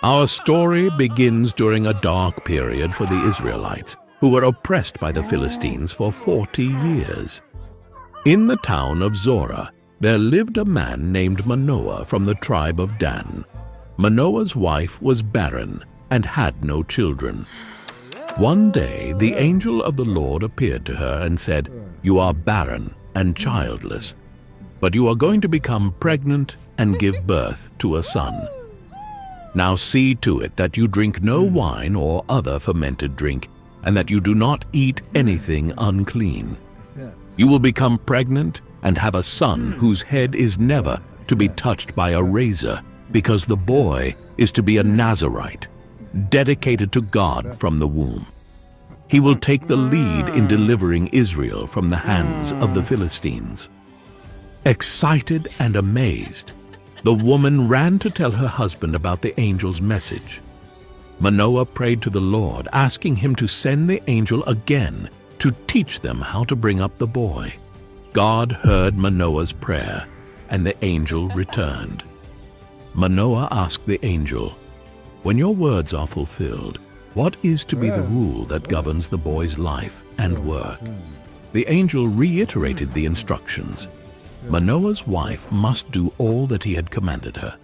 Our story begins during a dark period for the Israelites, who were oppressed by the Philistines for 40 years. In the town of Zorah, there lived a man named Manoah from the tribe of Dan. Manoah's wife was barren and had no children. One day, the angel of the Lord appeared to her and said, "You are barren and childless, but you are going to become pregnant and give birth to a son. Now see to it that you drink no wine or other fermented drink, and that you do not eat anything unclean. You will become pregnant and have a son whose head is never to be touched by a razor, because the boy is to be a Nazirite, dedicated to God from the womb. He will take the lead in delivering Israel from the hands of the Philistines." Excited and amazed, the woman ran to tell her husband about the angel's message. Manoah prayed to the Lord, asking him to send the angel again to teach them how to bring up the boy. God heard Manoah's prayer, and the angel returned. Manoah asked the angel, "When your words are fulfilled, what is to be the rule that governs the boy's life and work?" The angel reiterated the instructions. Manoah's wife must do all that he had commanded her.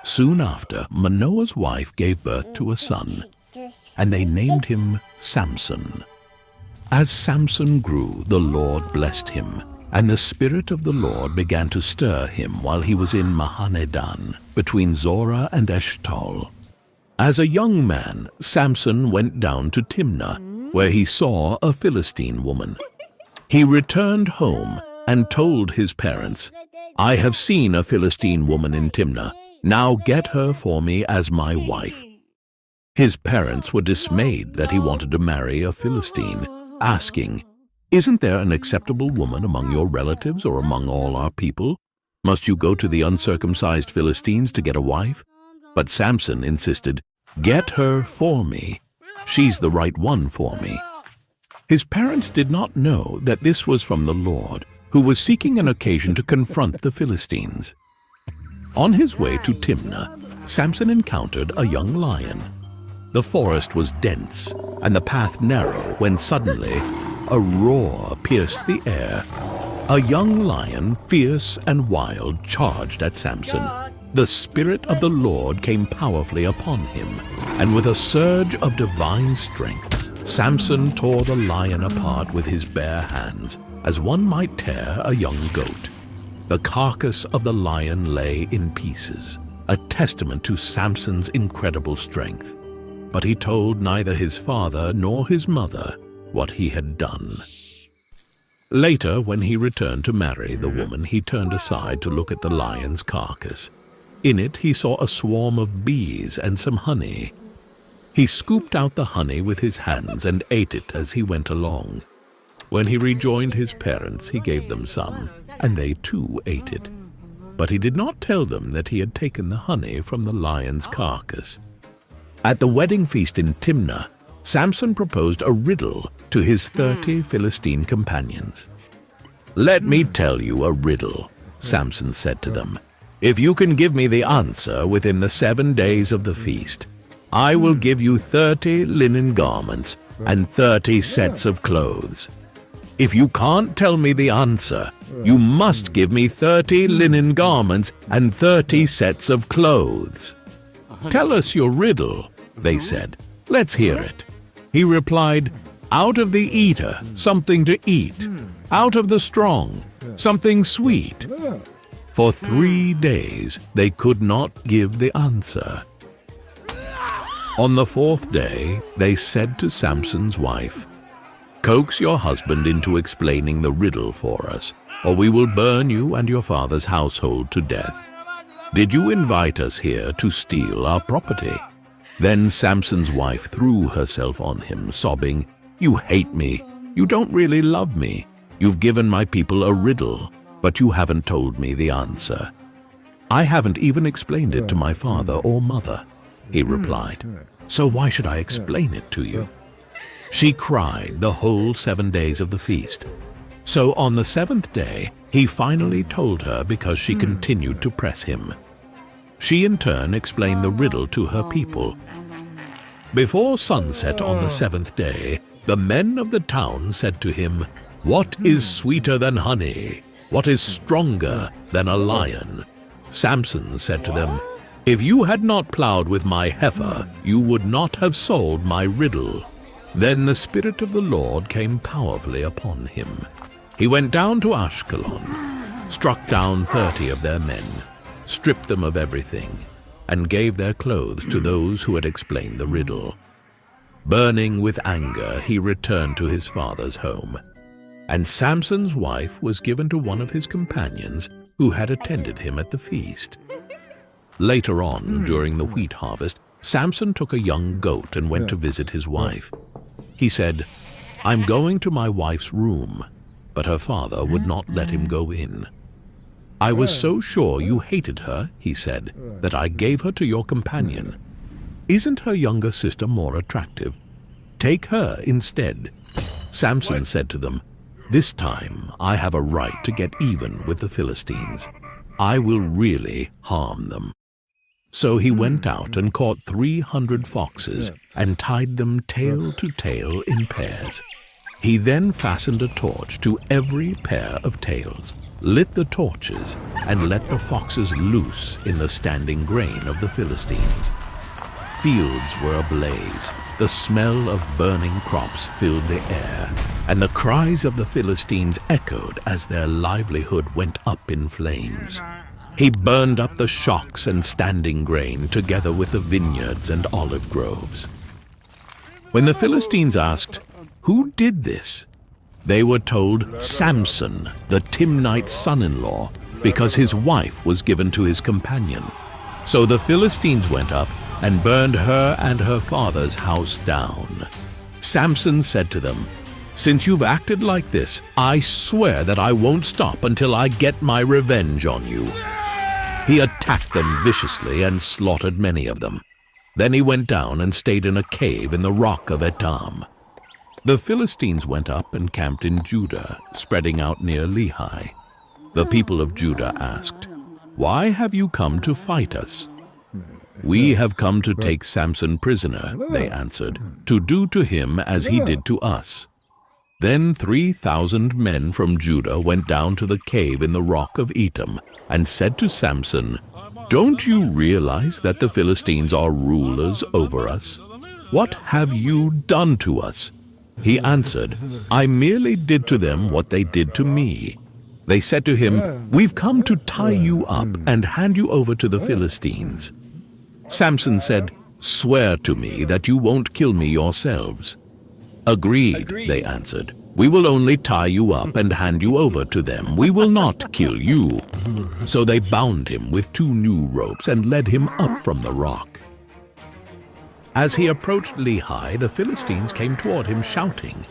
Soon after, Manoah's wife gave birth to a son, and they named him Samson. As Samson grew, the Lord blessed him, and the Spirit of the Lord began to stir him while he was in Mahaneh-dan, between Zorah and Eshtaol. As a young man, Samson went down to Timnah, where he saw a Philistine woman. He returned home and told his parents, "I have seen a Philistine woman in Timnah. Now get her for me as my wife." His parents were dismayed that he wanted to marry a Philistine, asking, "Isn't there an acceptable woman among your relatives or among all our people? Must you go to the uncircumcised Philistines to get a wife?" But Samson insisted, "Get her for me. She's the right one for me." His parents did not know that this was from the Lord, who was seeking an occasion to confront the Philistines. On his way to Timnah, Samson encountered a young lion. The forest was dense and the path narrow when suddenly a roar pierced the air. A young lion, fierce and wild, charged at Samson. The Spirit of the Lord came powerfully upon him, and with a surge of divine strength, Samson tore the lion apart with his bare hands, as one might tear a young goat. The carcass of the lion lay in pieces, a testament to Samson's incredible strength. But he told neither his father nor his mother what he had done. Later, when he returned to marry the woman, he turned aside to look at the lion's carcass. In it he saw a swarm of bees and some honey. He scooped out the honey with his hands and ate it as he went along. When he rejoined his parents, he gave them some, and they too ate it. But he did not tell them that he had taken the honey from the lion's carcass. At the wedding feast in Timnah, Samson proposed a riddle to his 30 Philistine companions. "Let me tell you a riddle," Samson said to them. "If you can give me the answer within the 7 days of the feast, I will give you 30 linen garments and 30 sets of clothes. If you can't tell me the answer, you must give me 30 linen garments and 30 sets of clothes." "Tell us your riddle," they said. "Let's hear it." He replied, "Out of the eater, something to eat. Out of the strong, something sweet." For 3 days they could not give the answer. On the 4th day, they said to Samson's wife, "Coax your husband into explaining the riddle for us, or we will burn you and your father's household to death. Did you invite us here to steal our property?" Then Samson's wife threw herself on him, sobbing, "You hate me. You don't really love me. You've given my people a riddle, but you haven't told me the answer." "I haven't even explained it to my father or mother," he replied. "So why should I explain it to you?" She cried the whole 7 days of the feast. So on the 7th day, he finally told her because she continued to press him. She in turn explained the riddle to her people. Before sunset on the 7th day, the men of the town said to him, "What is sweeter than honey? What is stronger than a lion?" Samson said to them, "If you had not plowed with my heifer, you would not have solved my riddle." Then the Spirit of the Lord came powerfully upon him. He went down to Ashkelon, struck down 30 of their men, stripped them of everything, and gave their clothes to those who had explained the riddle. Burning with anger, he returned to his father's home. And Samson's wife was given to one of his companions who had attended him at the feast. Later on, during the wheat harvest, Samson took a young goat and went to visit his wife. He said, "I'm going to my wife's room," but her father would not let him go in. "I was so sure you hated her," he said, "that I gave her to your companion. Isn't her younger sister more attractive? Take her instead." Samson said to them, "This time I have a right to get even with the Philistines. I will really harm them." So he went out and caught 300 foxes and tied them tail to tail in pairs. He then fastened a torch to every pair of tails, lit the torches, and let the foxes loose in the standing grain of the Philistines. Fields were ablaze, the smell of burning crops filled the air, and the cries of the Philistines echoed as their livelihood went up in flames. He burned up the shocks and standing grain together with the vineyards and olive groves. When the Philistines asked, "Who did this?" they were told, "Samson, the Timnite's son-in-law, because his wife was given to his companion." So the Philistines went up and burned her and her father's house down. Samson said to them, "Since you've acted like this, I swear that I won't stop until I get my revenge on you." He attacked them viciously and slaughtered many of them. Then he went down and stayed in a cave in the rock of Etam. The Philistines went up and camped in Judah, spreading out near Lehi. The people of Judah asked, "Why have you come to fight us?" "We have come to take Samson prisoner," they answered, "to do to him as he did to us." Then 3,000 men from Judah went down to the cave in the rock of Etam and said to Samson, "Don't you realize that the Philistines are rulers over us? What have you done to us?" He answered, "I merely did to them what they did to me." They said to him, "We've come to tie you up and hand you over to the Philistines." Samson said, "Swear to me that you won't kill me yourselves." "Agreed," they answered. "We will only tie you up and hand you over to them. We will not kill you." So they bound him with 2 new ropes and led him up from the rock. As he approached Lehi, the Philistines came toward him shouting.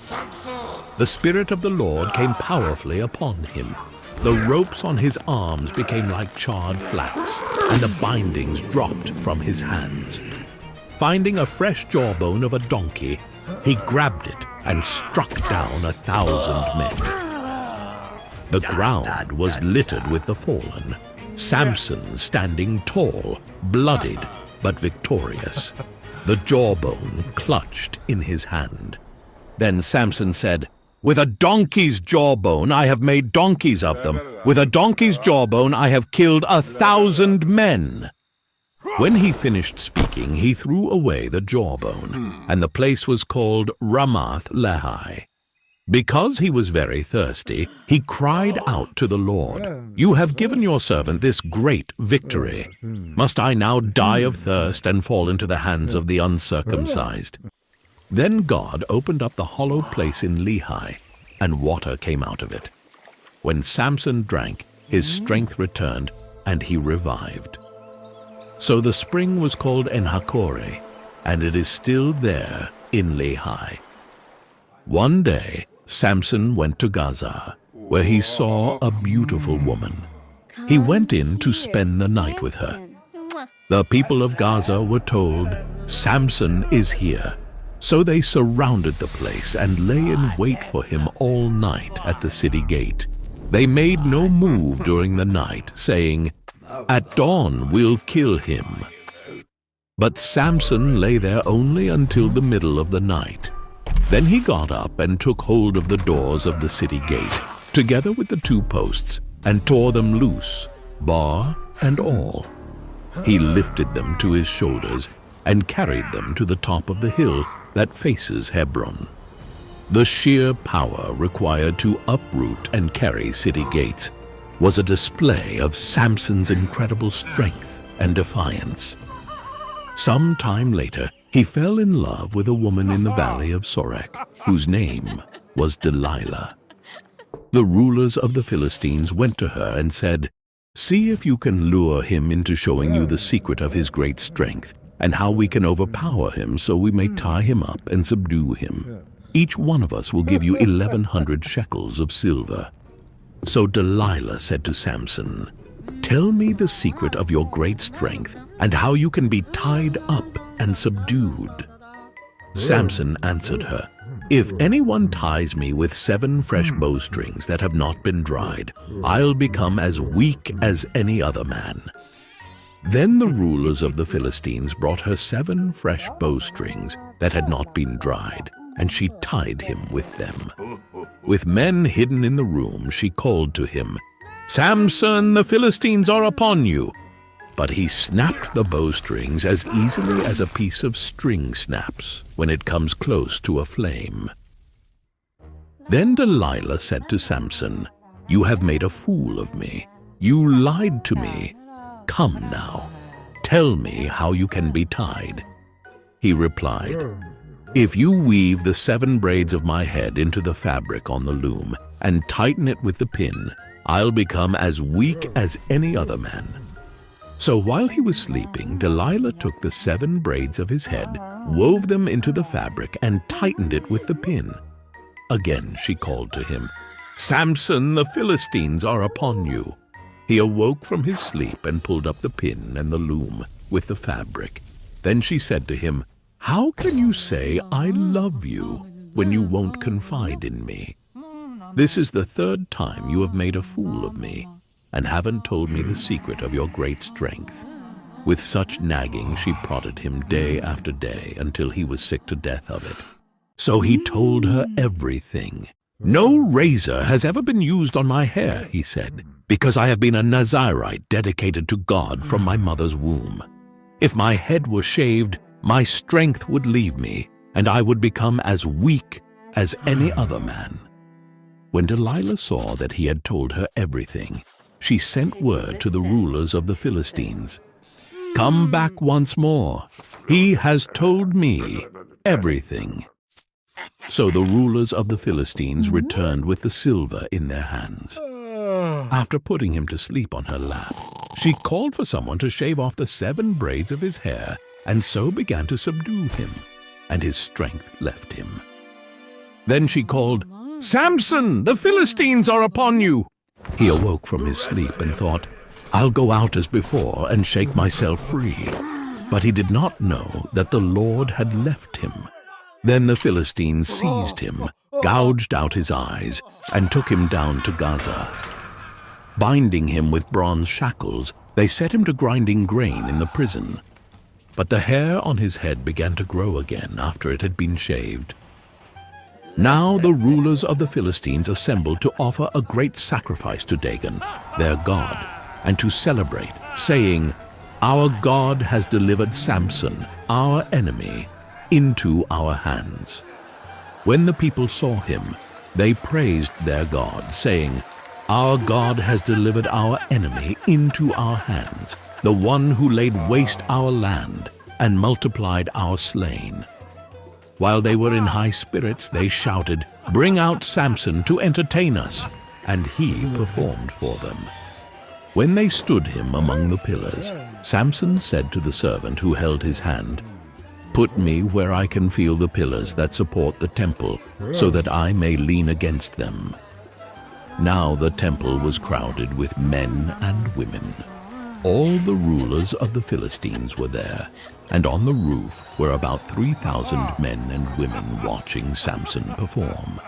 The Spirit of the Lord came powerfully upon him. The ropes on his arms became like charred flax, and the bindings dropped from his hands. Finding a fresh jawbone of a donkey, he grabbed it and struck down 1,000 men. The ground was littered with the fallen, Samson standing tall, bloodied but victorious, the jawbone clutched in his hand. Then Samson said, "With a donkey's jawbone I have made donkeys of them. With a donkey's jawbone I have killed 1,000 men." When he finished speaking, he threw away the jawbone, and the place was called Ramath Lehi. Because he was very thirsty, he cried out to the Lord, "You have given your servant this great victory. Must I now die of thirst and fall into the hands of the uncircumcised?" Then God opened up the hollow place in Lehi, and water came out of it. When Samson drank, his strength returned, and he revived. So the spring was called En-Hakkore, and it is still there in Lehi. One day, Samson went to Gaza, where he saw a beautiful woman. He went in to spend the night with her. The people of Gaza were told, "Samson is here." So they surrounded the place and lay in wait for him all night at the city gate. They made no move during the night, saying, At dawn we'll kill him." But Samson lay there only until the middle of the night. Then he got up and took hold of the doors of the city gate, together with the 2 posts, and tore them loose, bar and all. He lifted them to his shoulders and carried them to the top of the hill that faces Hebron. The sheer power required to uproot and carry city gates was a display of Samson's incredible strength and defiance. Some time later, he fell in love with a woman in the valley of Sorek, whose name was Delilah. The rulers of the Philistines went to her and said, "See if you can lure him into showing you the secret of his great strength, and how we can overpower him so we may tie him up and subdue him. Each one of us will give you 1,100 shekels of silver." So Delilah said to Samson, "Tell me the secret of your great strength and how you can be tied up and subdued." Samson answered her, "If anyone ties me with 7 fresh bowstrings that have not been dried, I'll become as weak as any other man." Then the rulers of the Philistines brought her 7 fresh bowstrings that had not been dried, and she tied him with them. With men hidden in the room, she called to him, "Samson, the Philistines are upon you." But he snapped the bowstrings as easily as a piece of string snaps when it comes close to a flame. Then Delilah said to Samson, "You have made a fool of me. You lied to me. Come now, tell me how you can be tied." He replied, "If you weave the 7 braids of my head into the fabric on the loom and tighten it with the pin, I'll become as weak as any other man." So while he was sleeping, Delilah took the 7 braids of his head, wove them into the fabric, and tightened it with the pin. Again she called to him, "Samson, the Philistines are upon you." He awoke from his sleep and pulled up the pin and the loom with the fabric. Then she said to him, "How can you say, 'I love you,' when you won't confide in me? This is the 3rd time you have made a fool of me, and haven't told me the secret of your great strength." With such nagging she prodded him day after day until he was sick to death of it. So he told her everything. "No razor has ever been used on my hair," he said, "because I have been a Nazirite dedicated to God from my mother's womb. If my head were shaved, my strength would leave me, and I would become as weak as any other man." When Delilah saw that he had told her everything, she sent word to the rulers of the Philistines, "Come back once more. He has told me everything." So the rulers of the Philistines returned with the silver in their hands. After putting him to sleep on her lap, she called for someone to shave off the 7 braids of his hair, and so began to subdue him, and his strength left him. Then she called, "Samson, the Philistines are upon you." He awoke from his sleep and thought, "I'll go out as before and shake myself free." But he did not know that the Lord had left him. Then the Philistines seized him, gouged out his eyes, and took him down to Gaza. Binding him with bronze shackles, they set him to grinding grain in the prison. But the hair on his head began to grow again after it had been shaved. Now the rulers of the Philistines assembled to offer a great sacrifice to Dagon, their god, and to celebrate, saying, "Our God has delivered Samson, our enemy, into our hands." When the people saw him, they praised their God, saying, "Our God has delivered our enemy into our hands, the one who laid waste our land and multiplied our slain." While they were in high spirits, they shouted, "Bring out Samson to entertain us," and he performed for them. When they stood him among the pillars, Samson said to the servant who held his hand, "Put me where I can feel the pillars that support the temple, so that I may lean against them." Now the temple was crowded with men and women. All the rulers of the Philistines were there, and on the roof were about 3,000 men and women watching Samson perform.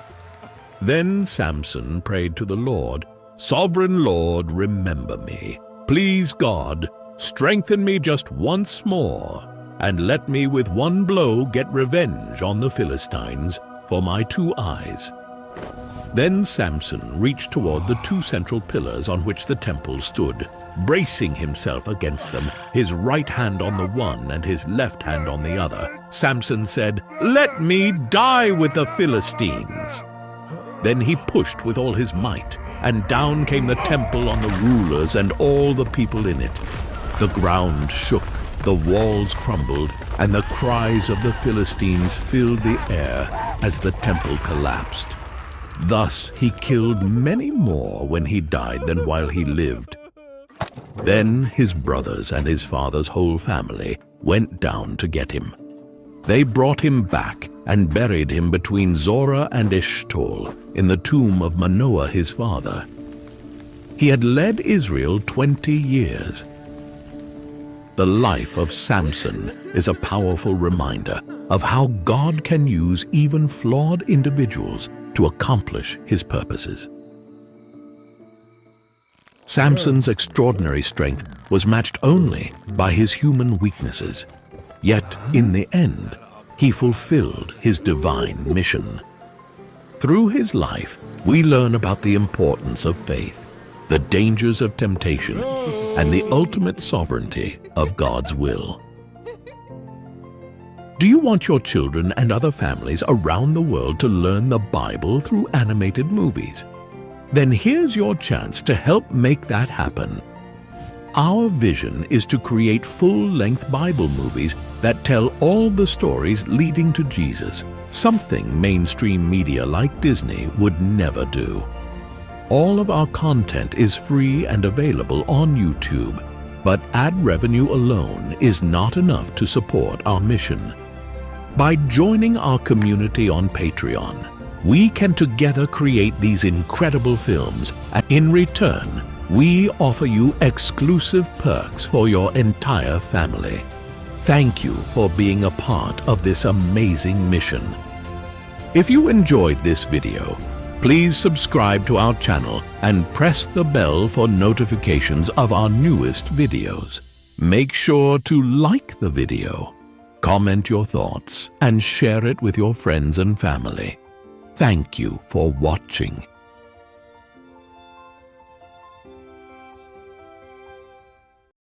Then Samson prayed to the Lord, "Sovereign Lord, remember me. Please, God, strengthen me just once more, and let me with one blow get revenge on the Philistines for my 2 eyes." Then Samson reached toward the 2 central pillars on which the temple stood, bracing himself against them, his right hand on the one and his left hand on the other. Samson said, "Let me die with the Philistines." Then he pushed with all his might, and down came the temple on the rulers and all the people in it. The ground shook, the walls crumbled, and the cries of the Philistines filled the air as the temple collapsed. Thus he killed many more when he died than while he lived. Then his brothers and his father's whole family went down to get him. They brought him back and buried him between Zorah and Eshtaol in the tomb of Manoah his father. He had led Israel 20 years. The life of Samson is a powerful reminder of how God can use even flawed individuals to accomplish his purposes. Samson's extraordinary strength was matched only by his human weaknesses. Yet, in the end, he fulfilled his divine mission. Through his life, we learn about the importance of faith, the dangers of temptation, and the ultimate sovereignty of God's will. Do you want your children and other families around the world to learn the Bible through animated movies? Then here's your chance to help make that happen. Our vision is to create full-length Bible movies that tell all the stories leading to Jesus, something mainstream media like Disney would never do. All of our content is free and available on YouTube, but ad revenue alone is not enough to support our mission. By joining our community on Patreon, we can together create these incredible films, and in return, we offer you exclusive perks for your entire family. Thank you for being a part of this amazing mission. If you enjoyed this video, please subscribe to our channel and press the bell for notifications of our newest videos. Make sure to like the video, comment your thoughts, and share it with your friends and family. Thank you for watching.